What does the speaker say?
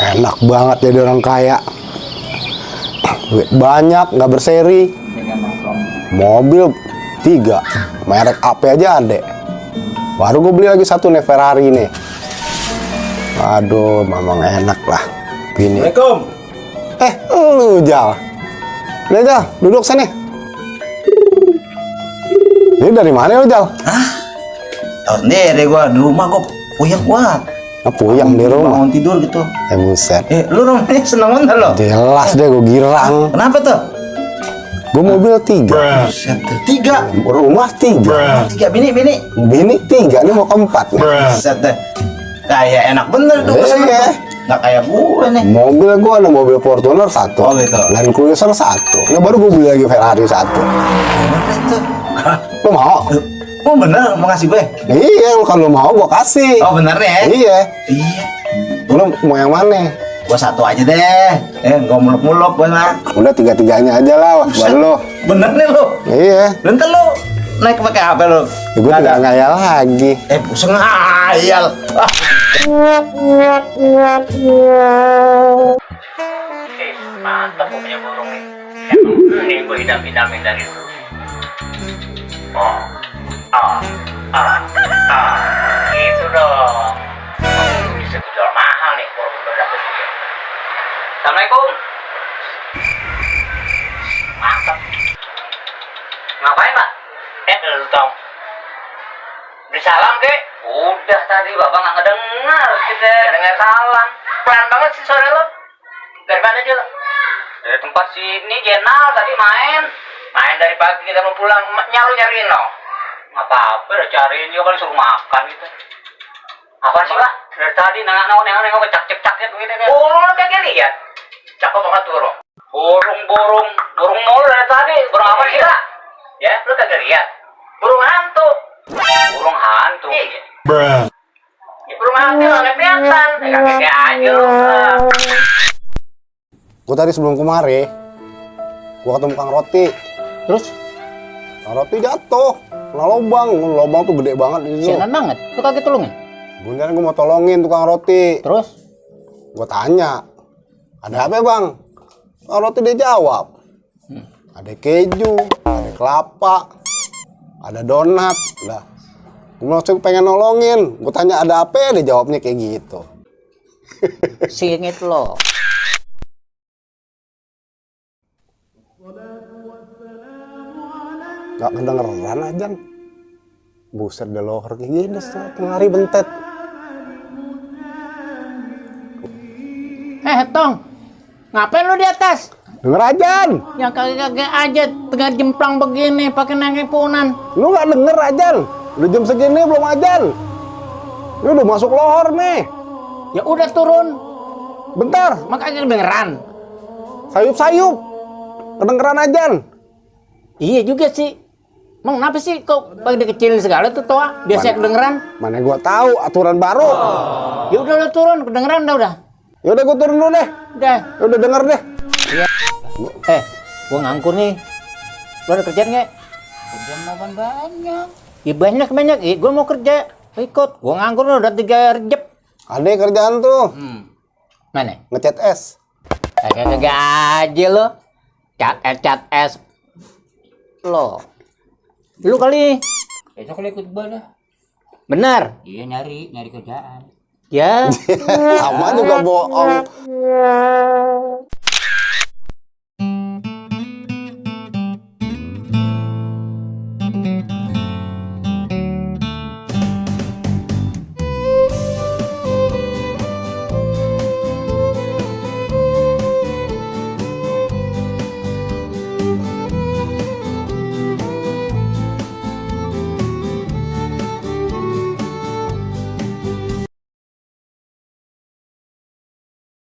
Enak banget jadi orang kaya. Duit banyak, nggak berseri. Mobil 3, merek AP aja ada. Baru gue beli lagi satu nih, Ferrari nih. Aduh, memang enak lah. Bini. Assalamualaikum. Lu Jal. Udah Jal, duduk sini. Ini dari mana lu Jal? Hah? Tahu sendiri gua di rumah gua puyeng kuat. Puyeng di rumah. Bangun tidur gitu. Buset. Lu rumahnya seneng banget lo. Jelas deh gue girang. Kenapa tuh? Gue mobil 3. Buset, 3. Rumah 3. 3 bini. Bini 3, ini mau keempat nih. Buset deh. Kayak enak bener tuh kesana Iya. tuh. Nggak kayak gue nih. Mobil gue ada mobil Fortuner 1. Oh, gitu. Land Cruiser 1. Ini baru gue beli lagi Ferrari 1. Bener tuh. Lu mau? Oh bener mau ngasih gue? Iya, kalau mau gue kasih. Oh bener ya? Iya. Iya. Lu mau yang mana? Gua satu aja deh. Gak muluk-muluk gua lah. Udah 3-3-nya aja lah buat lu. Bener nih lu. Iya. Ntar lu naik pakai apa lu? Gue tidak ngayal lagi. Pusing ngayal. Mantap punya burung nih. Ini gue idam-idamin dari dulu. Gitu dong. Bisa jual mahal nih burung berdapet ini. Assalamualaikum. Mantap. Ngapain Pak? Lu Tom. Beri salam kek? Udah tadi Bapak nggak ngedengar kita. Dengar salam. Pelan banget sih sore lo. Dari mana aja lo? Dari tempat sini Jenal tadi main dari pagi kita mau pulang nyariin lo. Nggak apa-apa udah cariin juga kali suruh makan gitu. Apa sih Pak? Dari tadi nengok cak-cak-caknya begini nih. Burung lo kayak lihat. Cakep banget burung. Burung mulu dari tadi. Burung apa sih Pak? Ya, lu kagak lihat. Burung hantu. Burung hantu. Iya. Ya, burung hantu nggak kelihatan. Kagak aja lu. Gue tadi sebelum kemari, gue ketemu Kang Roti. Terus? Kang Roti jatuh, kena lubang tuh gede banget di situ. Sianan banget, lu kaget tolongin? Beneran gue mau tolongin tukang roti. Terus? Gue tanya, ada apa bang? Kang Roti dia jawab, ada keju, ada kelapa, ada donat. Lah, gue langsung pengen nolongin. Gue tanya ada apa? Dia jawabnya kayak gitu. Singit lo. Gak kedengeran aja. Buset deh lohor kayak gini setengah hari bentet. Tong, ngapain lu di atas? Denger ajan. Yang kagak aja tengah jemplang begini pakai nangke punan. Lu gak denger ajan. Udah jam segini belum ajan. Lu udah masuk lohor nih. Ya udah turun, Bentar, makanya kedengeran. sayup-sayup. Kedengeran ajan. Iya juga sih. Emang kenapa sih kok pada kecilin segala tuh toa? Biasa kedengeran. Mana gua tahu aturan baru. Ya udah lu turun, kedengeran udah. Ya udah gua turun dulu deh. Udah. Ya udah denger deh. Iya. Gua ngangkur nih. Lu ada kerjaan nggak? Kerjaan apaan banyak? Ya banyak. Gua mau kerja. Ikut. Gua ngangkur udah 3 rejep. Ada kerjaan tuh. Mana? Ngecat es. Kagak aja lo. Cat es. Lo. Lu kali. Besok lu ikut gua dah. Benar. Iya nyari kerjaan. Ya. Sama juga bohong.